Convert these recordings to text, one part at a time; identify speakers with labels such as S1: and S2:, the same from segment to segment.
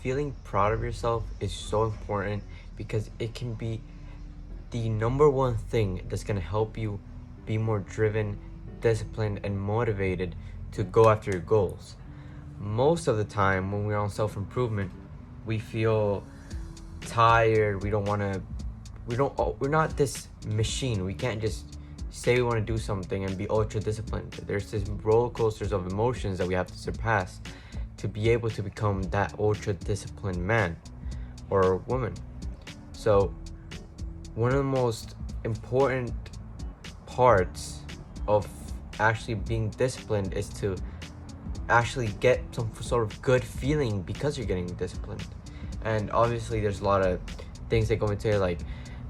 S1: feeling proud of yourself is so important because it can be the number one thing that's going to help you be more driven, disciplined, and motivated to go after your goals. Most of the time when we're on self-improvement, we feel tired. We're not this machine. We can't just say we want to do something and be ultra disciplined. There's this roller coasters of emotions that we have to surpass to be able to become that ultra disciplined man or woman. So one of the most important parts of actually being disciplined is to actually get some sort of good feeling because you're getting disciplined. And obviously there's a lot of things that go into it, like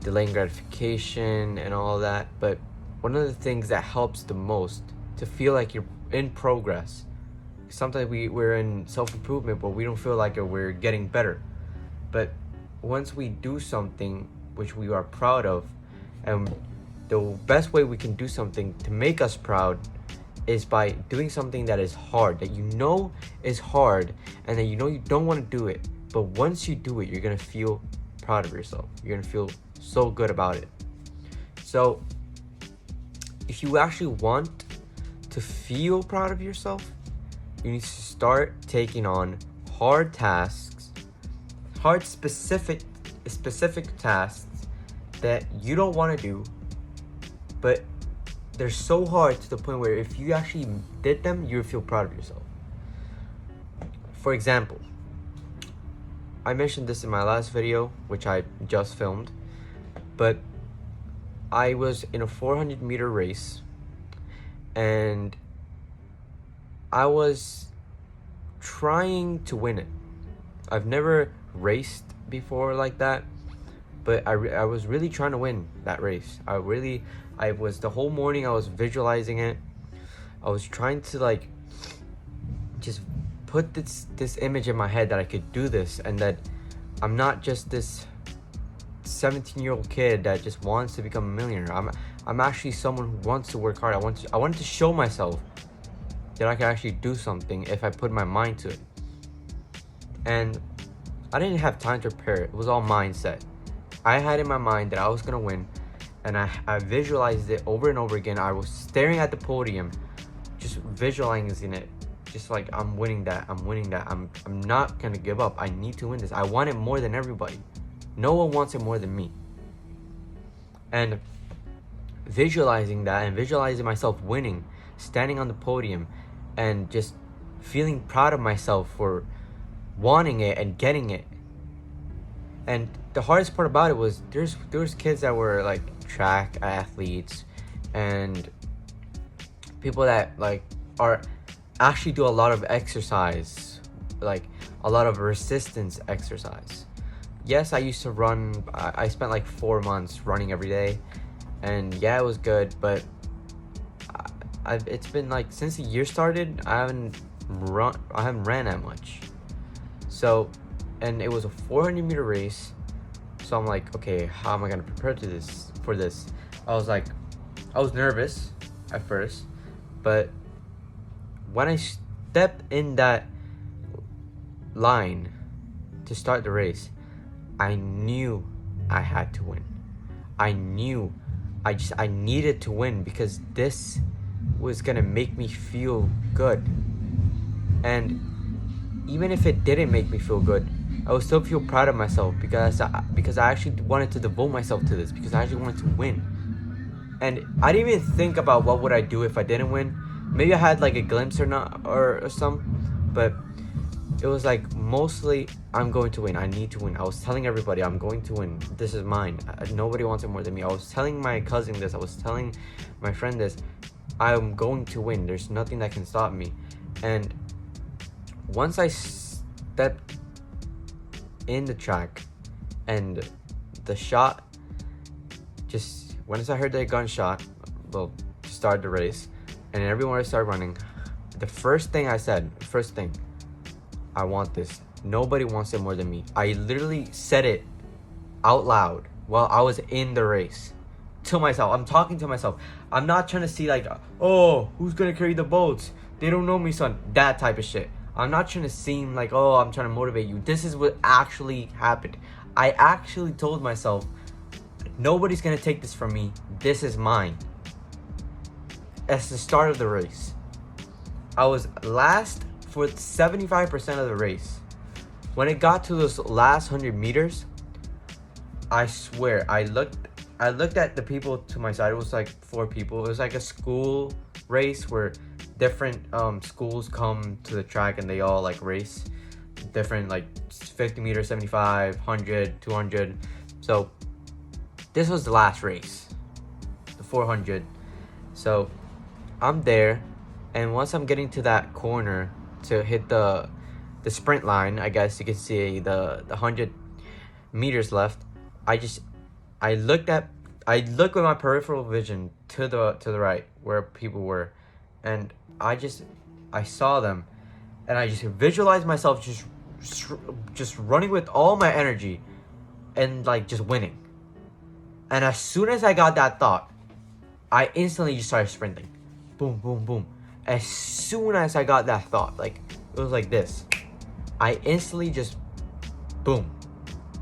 S1: delaying gratification and all that, but one of the things that helps the most to feel like you're in progress. Sometimes we're in self-improvement, but we don't feel like we're getting better. But once we do something which we are proud of, and the best way we can do something to make us proud is by doing something that is hard, that you know is hard, and that you know you don't want to do it. But once you do it, you're going to feel proud of yourself. You're going to feel so good about it. So if you actually want to feel proud of yourself, you need to start taking on hard tasks, hard specific tasks that you don't want to do, but they're so hard to the point where if you actually did them, you would feel proud of yourself. For example, I mentioned this in my last video, which I just filmed, but I was in a 400-meter race, and I was trying to win it. I've never raced before like that, but I was really trying to win that race. I was the whole morning I was visualizing it. I was trying to just put this image in my head that I could do this, and that I'm not just this 17-year-old kid that just wants to become a millionaire. I'm actually someone who wants to work hard. I wanted to show myself that I could actually do something if I put my mind to it. And I didn't have time to prepare. It was all mindset. I had in my mind that I was gonna win, and I visualized it over and over again. I was staring at the podium, just visualizing it, just like I'm winning that. I'm not gonna give up. I need to win this. I want it more than everybody. No one wants it more than me. And visualizing that and visualizing myself winning, standing on the podium, and just feeling proud of myself for wanting it and getting it. And the hardest part about it was there's kids that were like track athletes and people that are actually do a lot of exercise, like a lot of resistance exercise. Yes, I used to run. I spent like 4 months running every day, and yeah, it was good, but it's been like since the year started, I haven't ran that much. So, and it was a 400-meter race. So I'm like, okay, how am I gonna prepare for this? I was nervous at first, but when I stepped in that line to start the race, I knew I had to win. I knew I needed to win because this was gonna make me feel good. And even if it didn't make me feel good, I would still feel proud of myself because I actually wanted to devote myself to this, because I actually wanted to win. And I didn't even think about what would I do if I didn't win. Maybe I had like a glimpse or some, but it was like mostly I'm going to win. I need to win. I was telling everybody I'm going to win. This is mine. Nobody wants it more than me. I was telling my cousin this. I was telling my friend this. I'm going to win. There's nothing that can stop me. And once I stepped in the track and the shot, just once I heard the gunshot, well, to start the race, and everyone started running, the first thing I said, I want this. Nobody wants it more than me. I literally said it out loud while I was in the race to myself. I'm talking to myself. I'm not trying to see like, oh, who's gonna carry the boats? They don't know me, son. That type of shit. I'm not trying to seem like, oh, I'm trying to motivate you. This is what actually happened. I actually told myself, nobody's gonna take this from me. This is mine. As the start of the race, I was last for 75% of the race. When it got to those last 100 meters, I swear, I looked at the people to my side. It was like 4 people. It was like a school race where different schools come to the track and they all like race different, like 50 meters, 75, 100, 200. So this was the last race, the 400. So I'm there, and once I'm getting to that corner to hit the sprint line, I guess you can see the 100 meters left. I looked with my peripheral vision to the right where people were, and I saw them, and I just visualized myself just running with all my energy and like just winning. And as soon as I got that thought, I instantly just started sprinting. Boom, boom, boom. As soon as I got that thought, like it was like this. I instantly just boom,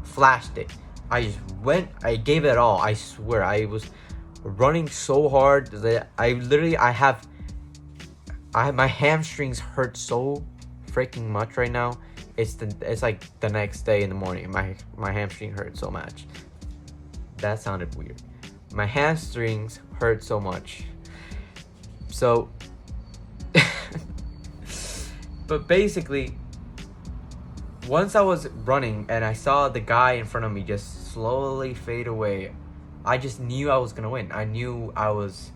S1: flashed it. I just went, I gave it all. I swear, I was running so hard that my hamstrings hurt so freaking much right now. It's like the next day in the morning. My hamstring hurt so much. That sounded weird. My hamstrings hurt so much. So, but basically, once I was running and I saw the guy in front of me just slowly fade away, I just knew I was gonna win. I knew I was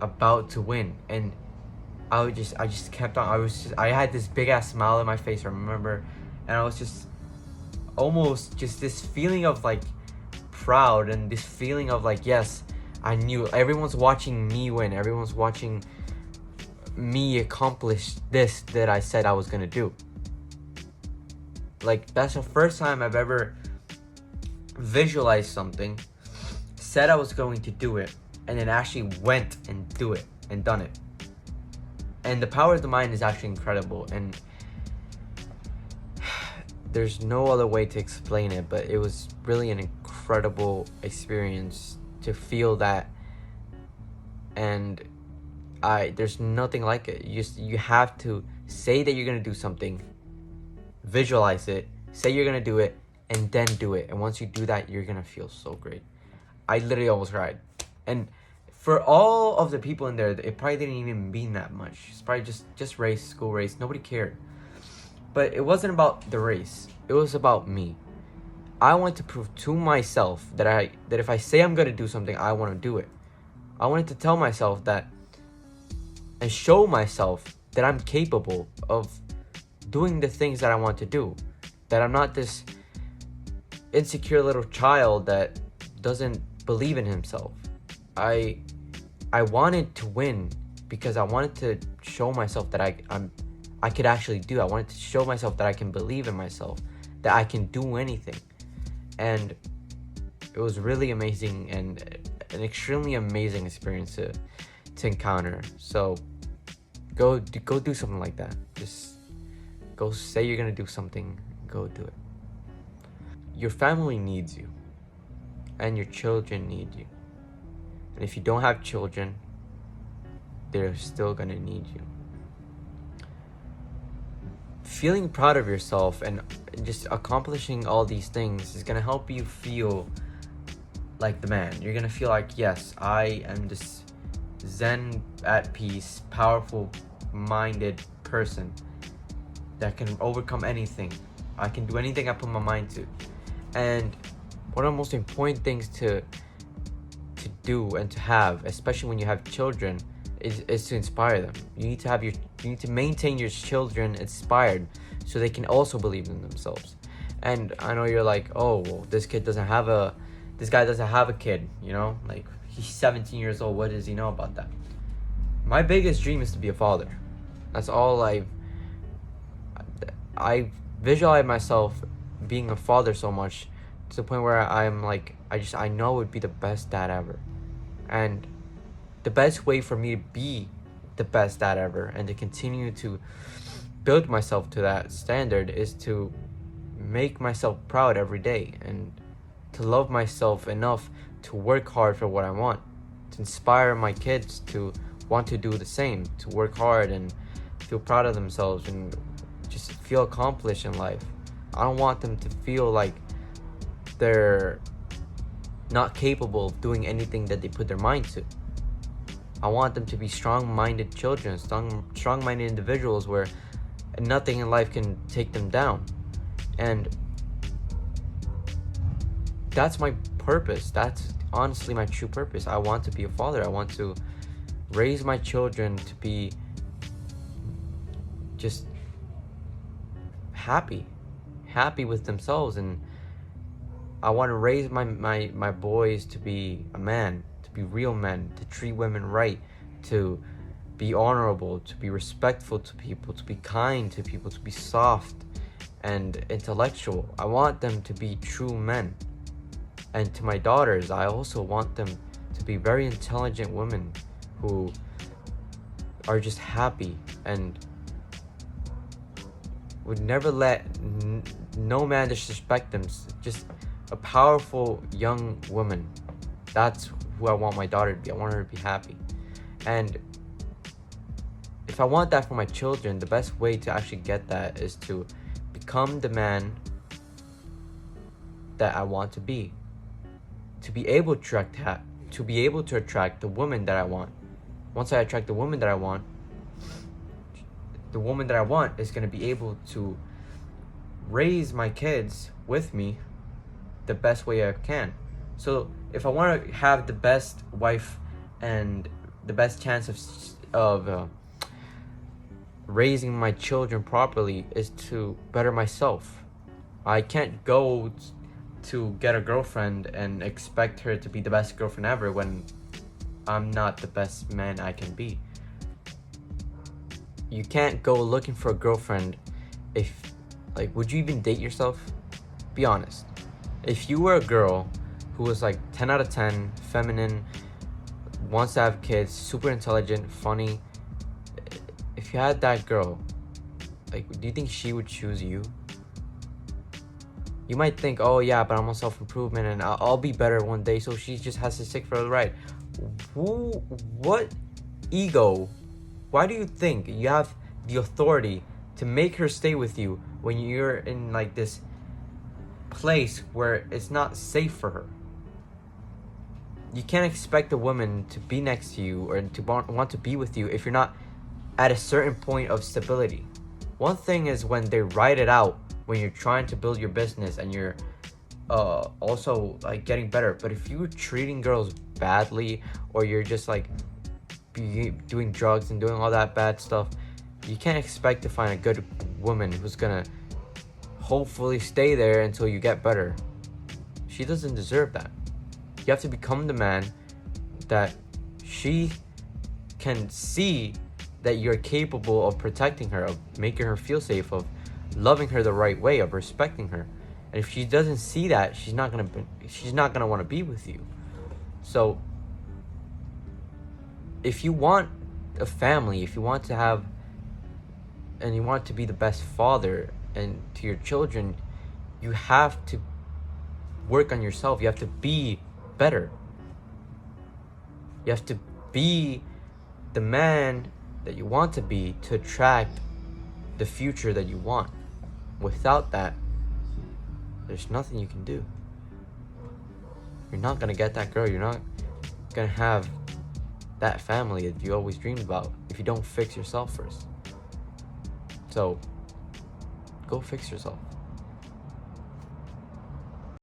S1: about to win, and I just kept on. I had this big ass smile on my face, I remember, and I was just almost just this feeling of like proud and this feeling of like, yes, I knew everyone's watching me win. Everyone's watching me accomplish this that I said I was gonna do. Like, that's the first time I've ever visualized something, said I was going to do it, and then actually went and do it and done it. And the power of the mind is actually incredible, and there's no other way to explain it, but it was really an incredible experience to feel that. And there's nothing like it. You have to say that you're gonna do something, visualize it, say you're gonna do it, and then do it. And once you do that, you're gonna feel so great. I literally almost cried. And for all of the people in there, it probably didn't even mean that much. It's probably just race, school race. Nobody cared. But it wasn't about the race. It was about me. I want to prove to myself that if I say I'm gonna do something, I want to do it. I wanted to tell myself that and show myself that I'm capable of doing the things that I want to do. That I'm not this insecure little child that doesn't believe in himself. I wanted to win because I wanted to show myself that I could actually do. I wanted to show myself that I can believe in myself, that I can do anything. And it was really amazing and an extremely amazing experience to encounter. So go do something like that. Just go say you're gonna do something, go do it. Your family needs you, and your children need you. And if you don't have children, they're still gonna need you. Feeling proud of yourself and just accomplishing all these things is gonna help you feel like the man. You're gonna feel like, yes, I am this zen, at peace, powerful minded person that can overcome anything. I can do anything I put my mind to. And one of the most important things to do and to have, especially when you have children, is to inspire them. You need to maintain your children inspired so they can also believe in themselves. And I know you're like, oh, well, this guy doesn't have a kid, you know, like he's 17 years old. What does he know about that? My biggest dream is to be a father. That's all I visualize myself being a father so much to the point where I'm like, I know it would be the best dad ever. And the best way for me to be the best dad ever, and to continue to build myself to that standard is to make myself proud every day and to love myself enough to work hard for what I want, to inspire my kids to want to do the same, to work hard and feel proud of themselves and just feel accomplished in life. I don't want them to feel like they're not capable of doing anything that they put their mind to. I want them to be strong-minded children, strong-minded individuals where nothing in life can take them down. And that's my purpose. That's honestly my true purpose. I want to be a father. I want to raise my children to be just happy with themselves, and I want to raise my boys to be a man, to be real men, to treat women right, to be honorable, to be respectful to people, to be kind to people, to be soft and intellectual. I want them to be true men. And to my daughters, I also want them to be very intelligent women who are just happy and would never let no man disrespect them. Just a powerful young woman. That's who I want my daughter to be. I want her to be happy. And if I want that for my children, the best way to actually get that is to become the man that I want to be. To be able to attract the woman that I want. Once I attract the woman that I want, the woman that I want is going to be able to raise my kids with me the best way I can. So if I want to have the best wife and the best chance of raising my children properly is to better myself. I can't go to get a girlfriend and expect her to be the best girlfriend ever when I'm not the best man I can be. You can't go looking for a girlfriend if, like, would you even date yourself? Be honest. If you were a girl who was like 10 out of 10, feminine, wants to have kids, super intelligent, funny, if you had that girl, like, do you think she would choose you? You might think, oh yeah, but I'm on self-improvement and I'll be better one day, so she just has to stick for the ride. What ego? Why do you think you have the authority to make her stay with you when you're in like this place where it's not safe for her? You can't expect a woman to be next to you or to want to be with you if you're not at a certain point of stability. One thing is when they ride it out, when you're trying to build your business and you're also like getting better. But if you're treating girls badly, or you're just like doing drugs and doing all that bad stuff, you can't expect to find a good woman who's gonna hopefully stay there until you get better. She doesn't deserve that. You have to become the man that she can see that you're capable of protecting her, of making her feel safe, of loving her the right way, of respecting her. And if she doesn't see that, she's not gonna want to be with you. So if you want a family, if you want to have, and you want to be the best father and to your children, you have to work on yourself. You have to be better. You have to be the man that you want to be to attract the future that you want. Without that, there's nothing you can do. You're not gonna get that girl. You're not gonna have that family that you always dreamed about if you don't fix yourself first. So go fix yourself.